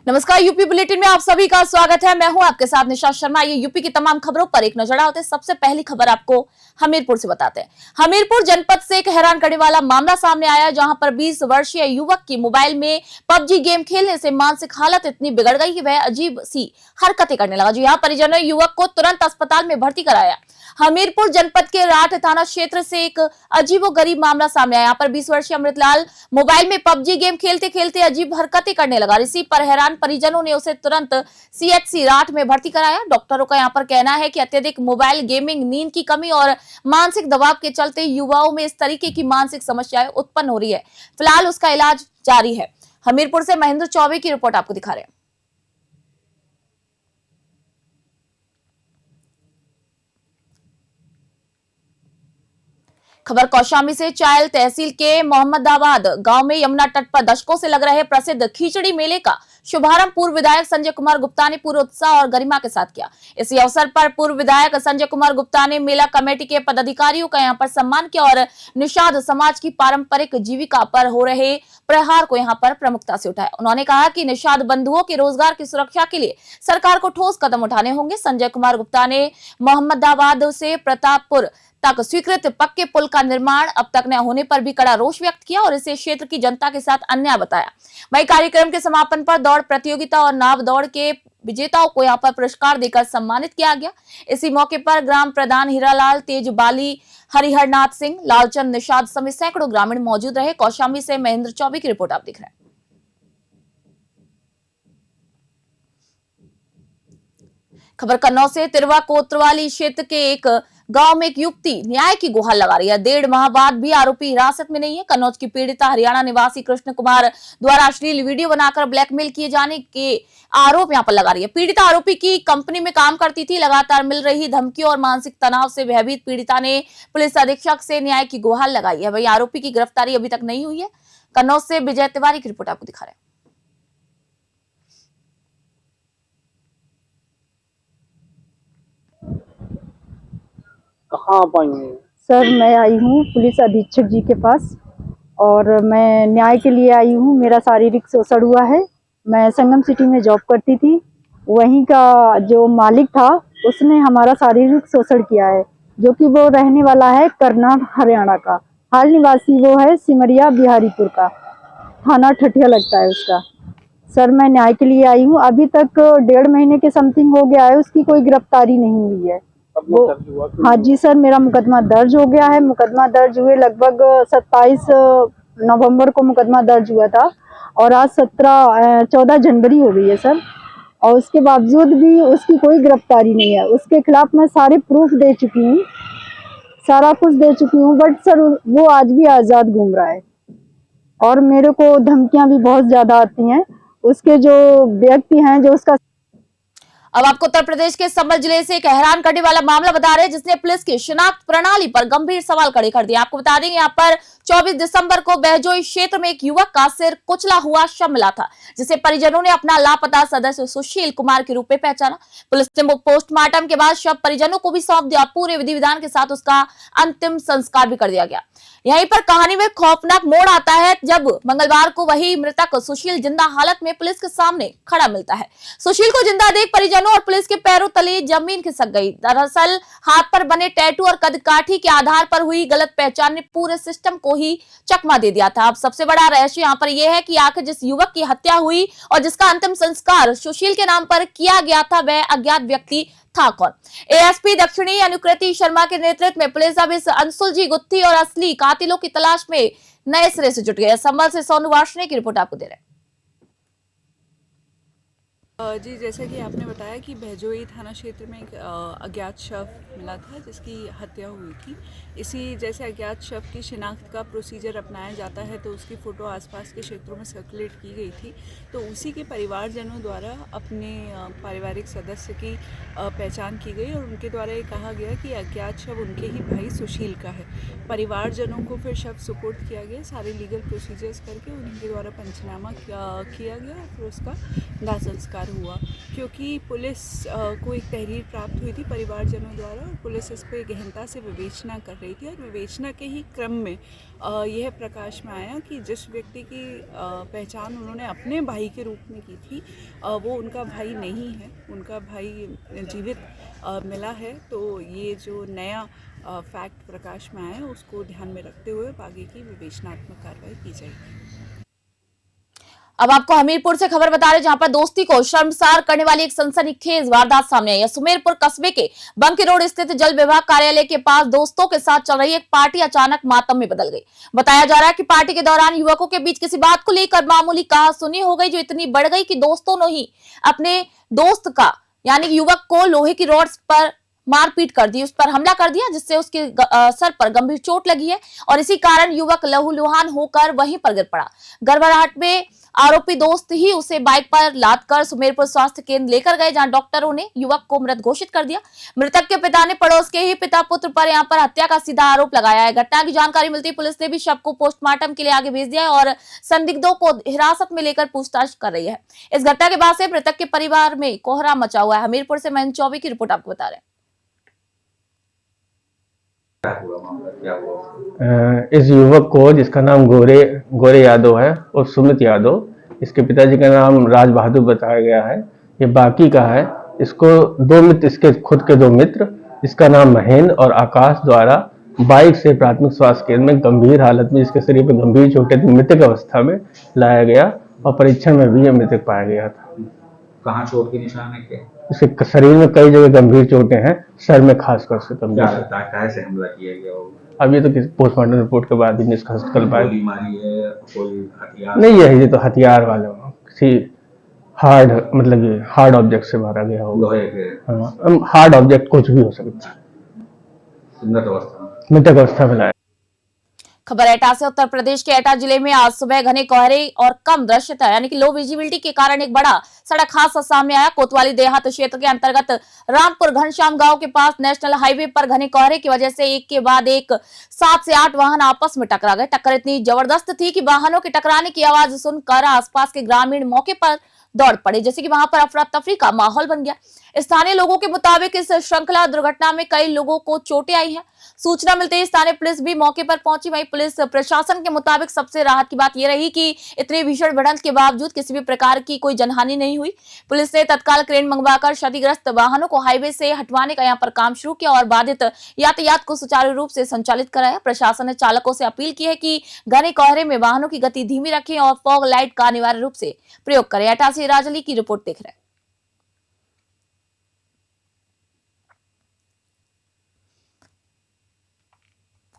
नमस्कार, UP bulletin में आप सभी का स्वागत है। मैं हूं आपके साथ निशा शर्मा। ये यूपी की तमाम खबरों पर एक नजर डालते हैं। सबसे पहली खबर आपको हमीरपुर से बताते हैं। हमीरपुर जनपद से एक हैरान करने वाला मामला सामने आया, जहां पर 20 वर्षीय युवक की मोबाइल में पबजी गेम खेलने से मानसिक हालत इतनी बिगड़ गई कि वह अजीब सी हरकतें करने लगा। जी हां, परिजनों ने युवक को तुरंत अस्पताल में भर्ती कराया। हमीरपुर जनपद के राठ थाना क्षेत्र से एक अजीबोगरीब मामला सामने आया। यहाँ पर 20 वर्षीय अमृतलाल मोबाइल में पबजी गेम खेलते खेलते अजीब हरकतें करने लगा। इसी पर हैरान परिजनों ने उसे तुरंत सीएचसी राठ में भर्ती कराया। डॉक्टरों का यहाँ पर कहना है कि अत्यधिक मोबाइल गेमिंग, नींद की कमी और मानसिक दबाव के चलते युवाओं में इस तरीके की मानसिक समस्याएं उत्पन्न हो रही है। फिलहाल उसका इलाज जारी है। हमीरपुर से महेंद्र चौबे की रिपोर्ट आपको दिखा रहे हैं। खबर कौशाम्बी से। चायल तहसील के मोहम्मदाबाद गांव में यमुना तट पर दशकों से लग रहे प्रसिद्ध खिचड़ी मेले का शुभारंभ पूर्व विधायक संजय कुमार गुप्ता ने पूरे उत्साह और गरिमा के साथ किया। इसी अवसर पर पूर्व विधायक संजय कुमार गुप्ता ने मेला कमेटी के पदाधिकारियों का यहां पर सम्मान किया और निषाद समाज की पारंपरिक जीविका पर हो रहे प्रहार को यहां पर प्रमुखता से उठाया। उन्होंने कहा कि निषाद बंधुओं के रोजगार की सुरक्षा के लिए सरकार को ठोस कदम उठाने होंगे। संजय कुमार गुप्ता ने मोहम्मदाबाद से प्रतापपुर तक स्वीकृत पक्के पुल का निर्माण अब तक न होने पर भी कड़ा रोष व्यक्त किया और इसे क्षेत्र की जनता के साथ अन्याय बताया। वहीं कार्यक्रम के समापन पर दौड़ प्रतियोगिता और नाव दौड़ के विजेताओं को यहां पर पुरस्कार देकर सम्मानित किया गया। इसी मौके पर ग्राम प्रधान हीरालाल, तेज बाली, हरिहरनाथ सिंह, लालचंद निषाद समेत सैकड़ों ग्रामीण मौजूद रहे। कौशाम्बी से महेंद्र चौबे की रिपोर्ट आप दिख रहे हैं। खबर कन्नौज से। तिरवा कोतवाली क्षेत्र के एक गांव में एक युवती न्याय की गुहार लगा रही है। 1.5 माह बाद भी आरोपी हिरासत में नहीं है। कन्नौज की पीड़िता हरियाणा निवासी कृष्ण कुमार द्वारा अश्लील वीडियो बनाकर ब्लैकमेल किए जाने के आरोप यहां पर लगा रही है। पीड़िता आरोपी की कंपनी में काम करती थी। लगातार मिल रही धमकियों और मानसिक तनाव से भयभीत पीड़िता ने पुलिस अधीक्षक से न्याय की गुहार लगाई है। वही आरोपी की गिरफ्तारी अभी तक नहीं हुई है। कन्नौज से विजय तिवारी की रिपोर्ट आपको दिखा रहे हैं। कहाँ आप आई हैं? सर, मैं आई हूँ पुलिस अधीक्षक जी के पास और मैं न्याय के लिए आई हूँ। मेरा शारीरिक शोषण हुआ है। मैं संगम सिटी में जॉब करती थी। वहीं का जो मालिक था उसने हमारा शारीरिक शोषण किया है, जो कि वो रहने वाला है करनाल हरियाणा का। हाल निवासी वो है सिमरिया बिहारीपुर का, थाना ठठिया लगता है उसका। सर, मैं न्याय के लिए आई हूँ। अभी तक 1.5 महीने के समथिंग हो गया है, उसकी कोई गिरफ्तारी नहीं हुई है। वो हाँ जी सर, मेरा मुकदमा दर्ज हो गया है। मुकदमा दर्ज हुए लगभग 27 नवंबर को मुकदमा दर्ज हुआ था और आज 14 जनवरी हो गई है सर। और उसके बावजूद भी उसकी कोई गिरफ्तारी नहीं है। उसके खिलाफ मैं सारे प्रूफ दे चुकी हूँ, सारा कुछ दे चुकी हूँ, बट सर वो आज भी आज़ाद घूम रहा है और मेरे को धमकियां भी बहुत ज्यादा आती हैं। उसके जो व्यक्ति हैं जो उसका। अब आपको उत्तर प्रदेश के संभल जिले से एक हैरान करने वाला मामला बता रहे हैं, जिसने पुलिस की शिनाख्त प्रणाली पर गंभीर सवाल खड़े कर दिए। आपको बता देंगे, यहाँ पर 24 दिसंबर को बहजोई क्षेत्र में एक युवक का सिर कुचला हुआ शव मिला था, जिसे परिजनों ने अपना लापता सदस्य सुशील कुमार के रूप में पहचाना। पुलिस ने पोस्टमार्टम के बाद शव परिजनों को भी सौंप दिया। पूरे विधि विधान के साथ उसका अंतिम संस्कार भी कर दिया गया। यहीं पर कहानी में खौफनाक मोड़ आता है, जब मंगलवार को वही मृतक सुशील जिंदा हालत में पुलिस के सामने खड़ा मिलता है। सुशील को जिंदा देख परिजनों और पुलिस के पैरों तले जमीन खिसक गई। दरअसल हाथ पर बने टैटू और कदकाठी के आधार पर हुई गलत पहचान ने पूरे सिस्टम को ही चकमा दे दिया था। अब सबसे बड़ा रहस्य यहाँ पर यह है कि आखिर जिस युवक की हत्या हुई और जिसका अंतिम संस्कार सुशील के नाम पर किया गया था, वह अज्ञात व्यक्ति था कौन। एएसपी दक्षिणी अनुकृति शर्मा के नेतृत्व में पुलिस अब इस अनसुलझी गुत्थी और असली कातिलों की तलाश में नए सिरे से जुट गई। संभल से सोनू वार्ष्णेय की रिपोर्ट आपको दे रहे हैं। जी, जैसा कि आपने बताया कि बहजोई थाना क्षेत्र में एक अज्ञात शव मिला था जिसकी हत्या हुई थी। इसी जैसे अज्ञात शव की शिनाख्त का प्रोसीजर अपनाया जाता है, तो उसकी फ़ोटो आसपास के क्षेत्रों में सर्कुलेट की गई थी। तो उसी के परिवारजनों द्वारा अपने पारिवारिक सदस्य की पहचान की गई और उनके द्वारा ये कहा गया कि अज्ञात शव उनके ही भाई सुशील का है। परिवारजनों को फिर शव सुपुर्द किया गया, सारे लीगल प्रोसीजर्स करके उनके द्वारा पंचनामा किया गया, फिर उसका दाह संस्कार विचार हुआ, क्योंकि पुलिस को एक तहरीर प्राप्त हुई थी परिवारजनों द्वारा और पुलिस इस पर गहनता से विवेचना कर रही थी और विवेचना के ही क्रम में यह प्रकाश में आया कि जिस व्यक्ति की पहचान उन्होंने अपने भाई के रूप में की थी वो उनका भाई नहीं है, उनका भाई जीवित मिला है। तो ये जो नया फैक्ट प्रकाश में आया उसको ध्यान में रखते हुए आगे की विवेचनात्मक कार्रवाई की जाएगी। अब आपको हमीरपुर से खबर बता रहे जहां पर दोस्ती को शर्मसार करने वाली एक सनसनीखेज वारदात सामने आई है। सुमेरपुर कस्बे के बंकी रोड स्थित जल विभाग कार्यालय के पास दोस्तों के साथ चल रही एक पार्टी अचानक मातम में बदल गई। बताया जा रहा है कि पार्टी के दौरान युवकों के बीच किसी बात को लेकर मामूली कहासुनी हो गई, जो इतनी बढ़ गई कि दोस्तों ने ही अपने दोस्त का यानी युवक को लोहे की रॉड पर मारपीट कर दी, उस पर हमला कर दिया, जिससे उसके सर पर गंभीर चोट लगी है और इसी कारण युवक लहूलुहान होकर वहीं पर गिर पड़ा। गड़बड़ाहट में आरोपी दोस्त ही उसे बाइक पर लादकर सुमेरपुर स्वास्थ्य केंद्र लेकर गए, जहां डॉक्टरों ने युवक को मृत घोषित कर दिया। मृतक के पिता ने पड़ोस के ही पिता पुत्र पर यहां पर हत्या का सीधा आरोप लगाया है। घटना की जानकारी मिलती पुलिस ने भी शव को पोस्टमार्टम के लिए आगे भेज दिया है और संदिग्धों को हिरासत में लेकर पूछताछ कर रही है। इस घटना के बाद से मृतक के परिवार में कोहराम मचा हुआ है। हमीरपुर से महेंद्र चौबे की रिपोर्ट आपको बता रहे हैं। इस युवक को, जिसका नाम गोरे यादव है और सुमित यादव, इसके पिताजी का नाम राज बहादुर बताया गया है, ये बाकी का है। इसको दो मित्र, इसके खुद के दो मित्र, इसका नाम महेंद्र और आकाश, द्वारा बाइक से प्राथमिक स्वास्थ्य केंद्र में गंभीर हालत में, जिसके शरीर पर गंभीर चोटें थी, मृतक अवस्था में लाया गया और परीक्षण में भी यह मृतक पाया गया था। कहाँ चोट के निशान है क्या? इसके शरीर में कई जगह गंभीर चोटें हैं, सर में खासकर से गंभीर। कैसे हमला किया गया? अब ये तो पोस्टमार्टम रिपोर्ट के बाद ही निष्कर्ष कर पाए। गोली मारी है, कोई हथियार नहीं है, ये तो हथियार वाले किसी हार्ड, मतलब ये हार्ड ऑब्जेक्ट से मारा गया होगा। लोहे के? हाँ, हार्ड ऑब्जेक्ट कुछ भी हो सकता है। मृतक अवस्था में लाया। खबर एटा से। उत्तर प्रदेश के एटा जिले में आज सुबह घने कोहरे और कम दृश्यता यानी कि लो विजिबिलिटी के कारण एक बड़ा सड़क हादसा सामने आया। कोतवाली देहात क्षेत्र के अंतर्गत रामपुर घनश्याम गांव के पास नेशनल हाईवे पर घने कोहरे की वजह से एक के बाद एक 7 से 8 वाहन आपस में टकरा गए। टक्कर इतनी जबरदस्त थी कि वाहनों के टकराने की आवाज सुनकर आसपास के ग्रामीण मौके पर दौड़ पड़े, जैसे कि वहां पर अफरा तफरी का माहौल बन गया। स्थानीय लोगों के मुताबिक इस श्रृंखला दुर्घटना में कई लोगों को चोटें आई हैं। सूचना मिलते ही स्थानीय पुलिस भी मौके पर पहुंची। वहीं पुलिस प्रशासन के मुताबिक सबसे राहत की बात यह रही कि इतनी भीषण भिड़ंत के बावजूद किसी भी प्रकार की कोई जनहानि नहीं हुई। पुलिस ने तत्काल क्रेन मंगवाकर क्षतिग्रस्त वाहनों को हाईवे से हटवाने का यहाँ पर काम शुरू किया और बाधित यातायात को सुचारू रूप से संचालित कराया। प्रशासन ने चालकों से अपील की है कि घने कोहरे में वाहनों की गति धीमी रखें और फॉग लाइट का अनिवार्य रूप से प्रयोग करें। एटा से राज अली की रिपोर्ट देख रहे हैं।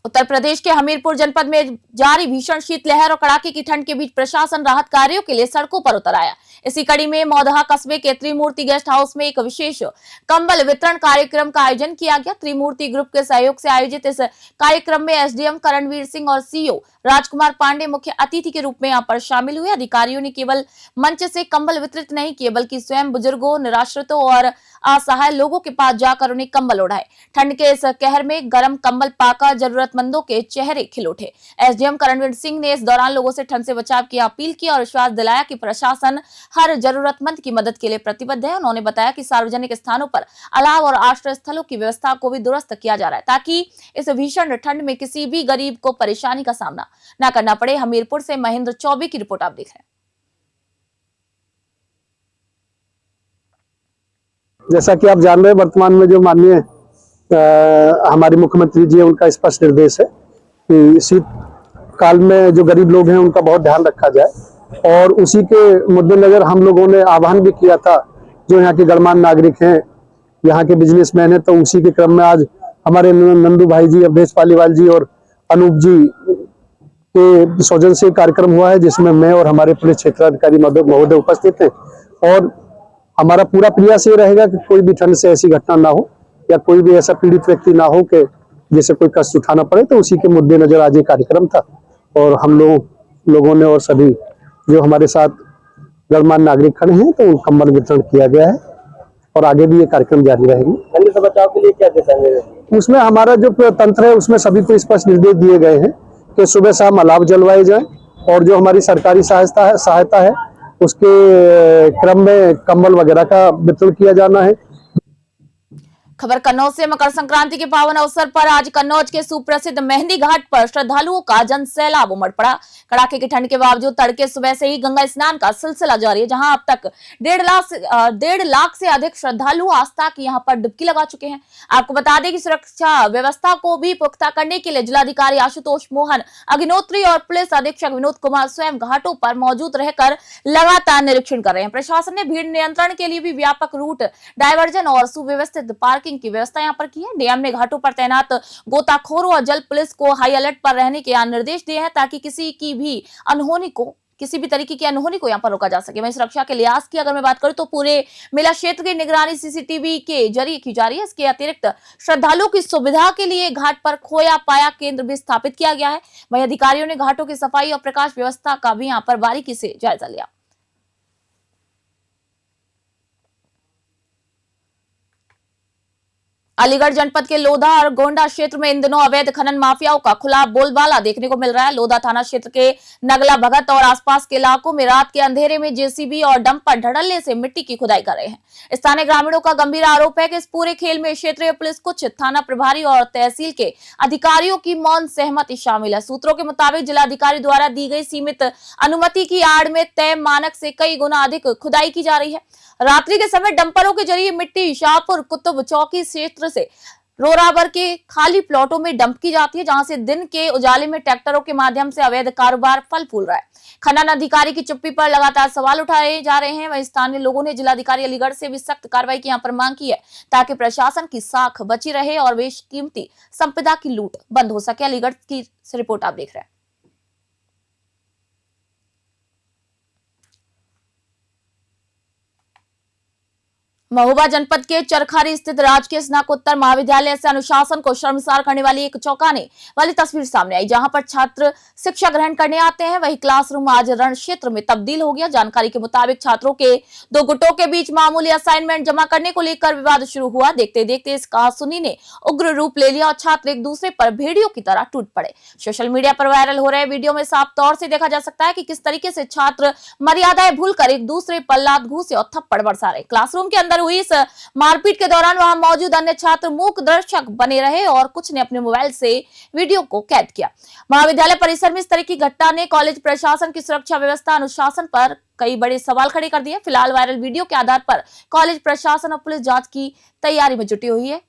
उत्तर प्रदेश के हमीरपुर जनपद में जारी भीषण शीतलहर और कड़ाके की ठंड के बीच प्रशासन राहत कार्यों के लिए सड़कों पर उतर आया। इसी कड़ी में मौदहा कस्बे के त्रिमूर्ति गेस्ट हाउस में एक विशेष कंबल वितरण कार्यक्रम का आयोजन किया गया। त्रिमूर्ति ग्रुप के सहयोग से आयोजित इस कार्यक्रम में एसडीएम करणवीर सिंह और सीईओ राजकुमार पांडे मुख्य अतिथि के रूप में यहाँ पर शामिल हुए। अधिकारियों ने केवल मंच से कंबल वितरित नहीं किए, बल्कि स्वयं बुजुर्गों, निराश्रितों और असहाय लोगों के पास जाकर उन्हें कंबल ओढ़ाए। ठंड के इस कहर में गर्म कंबल पाकर जरूरतमंदों के चेहरे खिल उठे। एसडीएम करणवीर सिंह ने इस दौरान लोगों से ठंड से बचाव की अपील की और विश्वास दिलाया कि प्रशासन हर जरूरतमंद की मदद के लिए प्रतिबद्ध है। उन्होंने बताया कि सार्वजनिक स्थानों पर अलाव और आश्रय स्थलों की व्यवस्था को भी दुरुस्त किया जा रहा है, ताकि इस भीषण ठंड में किसी भी गरीब को परेशानी का सामना न करना पड़े। हमीरपुर से महेंद्र चौबे की रिपोर्ट आप देख रहे हैं। जैसा कि आप जान रहे हैं, वर्तमान में जो माननीय हमारे मुख्यमंत्री जी है, उनका स्पष्ट निर्देश है कि शीत काल में जो गरीब लोग हैं उनका बहुत ध्यान रखा जाए। और उसी के मद्देनजर हम लोगों ने आह्वान भी किया था, जो यहाँ के गणमान्य नागरिक हैं, यहाँ के बिजनेसमैन हैं, तो उसी के क्रम में आज हमारे नंदू भाई जी, अवधेश पालीवाल जी और अनूप जी के सौजन से कार्यक्रम हुआ है, जिसमें मैं और हमारे पुलिस क्षेत्राधिकारी महोदय उपस्थित हैं। और हमारा पूरा प्रयास ये रहेगा कि कोई भी ठंड से ऐसी घटना ना हो या कोई भी ऐसा पीड़ित व्यक्ति ना हो कि जिसे कोई कष्ट उठाना पड़े। तो उसी के मद्देनजर आज ये कार्यक्रम था और हम लोगों ने और सभी जो हमारे साथ गणमान्य नागरिक खड़े हैं, तो कंबल वितरण किया गया है और आगे भी ये कार्यक्रम जारी रहेगी। ठंड से बचाव के लिए क्या देखेंगे? उसमें हमारा जो तंत्र है उसमें सभी को स्पष्ट निर्देश दिए गए हैं कि सुबह शाम अलाव जलवाए जाए और जो हमारी सरकारी सहायता है उसके क्रम में कंबल वगैरह का वितरण किया जाना है। खबर कन्नौज से। मकर संक्रांति के पावन अवसर पर आज कन्नौज के सुप्रसिद्ध मेहंदी घाट पर श्रद्धालुओं का जन सैलाब उमड़ पड़ा। कड़ाके की ठंड के बावजूद तड़के सुबह से ही गंगा स्नान का सिलसिला जारी है, जहां अब तक 1.5 लाख से अधिक श्रद्धालु आस्था की यहां पर डुबकी लगा चुके हैं। आपको बता दें कि सुरक्षा व्यवस्था को भी पुख्ता करने के लिए जिलाधिकारी आशुतोष मोहन अग्निहोत्री और पुलिस अधीक्षक विनोद कुमार स्वयं घाटों पर मौजूद रहकर लगातार निरीक्षण कर रहे हैं। प्रशासन ने भीड़ नियंत्रण के लिए भी व्यापक रूट डायवर्जन और सुव्यवस्थित पार्किंग की व्यवस्था यहां पर की है। डीएम ने घाटों पर तैनात गोताखोरों और जल पुलिस को हाई अलर्ट पर रहने के निर्देश दिए हैं, ताकि किसी भी तरीके की अनहोनी को यहां पर रोका जा सके। वहीं सुरक्षा के लिहाज की अगर मैं बात करूं तो पूरे मेला क्षेत्र की निगरानी सीसीटीवी के जरिए की जा रही है। इसके अतिरिक्त श्रद्धालुओं की सुविधा के लिए घाट पर खोया पाया केंद्र भी स्थापित किया गया है। वहीं अधिकारियों ने घाटों की सफाई और प्रकाश व्यवस्था का भी यहां पर बारीकी से जायजा लिया। अलीगढ़ जनपद के लोधा और गोंडा क्षेत्र में इन दिनों अवैध खनन माफियाओं का खुला बोलबाला देखने को मिल रहा है। लोधा थाना क्षेत्र के नगला भगत और आसपास के इलाकों में रात के अंधेरे में जेसीबी और डंपर धड़ल्ले से मिट्टी की खुदाई कर रहे हैं। स्थानीय ग्रामीणों का गंभीर आरोप है कि इस पूरे खेल में क्षेत्रीय पुलिस, कुछ थाना प्रभारी और तहसील के अधिकारियों की मौन सहमति शामिल है। सूत्रों के मुताबिक जिलाधिकारी द्वारा दी गई सीमित अनुमति की आड़ में तय मानक से कई गुना अधिक खुदाई की जा रही है। रात्रि के समय डंपरों के जरिए मिट्टी शाहपुर कुतुब चौकी क्षेत्र से रोरावर के खाली प्लॉटों में डंप की जाती है, जहां से दिन के उजाले में ट्रैक्टरों के माध्यम से अवैध कारोबार फल फूल रहा है। खनन अधिकारी की चुप्पी पर लगातार सवाल उठाए जा रहे हैं। वहीं स्थानीय लोगों ने जिलाधिकारी अलीगढ़ से भी सख्त कार्रवाई की यहां पर मांग की है, ताकि प्रशासन की साख बची रहे और बेशकीमती संपदा की लूट बंद हो सके। अलीगढ़ की रिपोर्ट आप देख रहे हैं। महोबा जनपद के चरखारी स्थित राजकीय स्नातकोत्तर महाविद्यालय से अनुशासन को शर्मसार करने वाली एक चौंकाने वाली तस्वीर सामने आई, जहां पर छात्र शिक्षा ग्रहण करने आते हैं, वही क्लासरूम आज रण क्षेत्र में तब्दील हो गया। जानकारी के मुताबिक छात्रों के दो गुटों के बीच मामूली असाइनमेंट जमा करने को लेकर विवाद शुरू हुआ। देखते देखते इस कहासुनी ने उग्र रूप ले लिया और छात्र एक दूसरे पर भेड़ियों की तरह टूट पड़े। सोशल मीडिया पर वायरल हो रहे वीडियो में साफ तौर से देखा जा सकता है कि किस तरीके से छात्र मर्यादाएं भूलकर एक दूसरे पर लात घूंसे और थप्पड़ बरसा रहे। क्लासरूम के अंदर हुई इस मारपीट के दौरान वहां मौजूद अन्य छात्र मूक दर्शक बने रहे और कुछ ने अपने मोबाइल से वीडियो को कैद किया। महाविद्यालय परिसर में इस तरह की घटना ने कॉलेज प्रशासन की सुरक्षा व्यवस्था, अनुशासन पर कई बड़े सवाल खड़े कर दिए। फिलहाल वायरल वीडियो के आधार पर कॉलेज प्रशासन और पुलिस जांच की तैयारी में जुटी हुई है।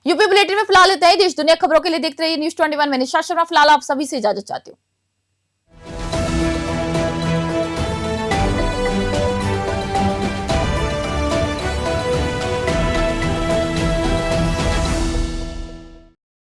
यूपी बुलेटिन में फिलहाल इतना ही। देश दुनिया खबरों के लिए देखते रहिए न्यूज़ 21। मैं निशा शर्मा फिलहाल आप सभी से इजाजत चाहती हूँ।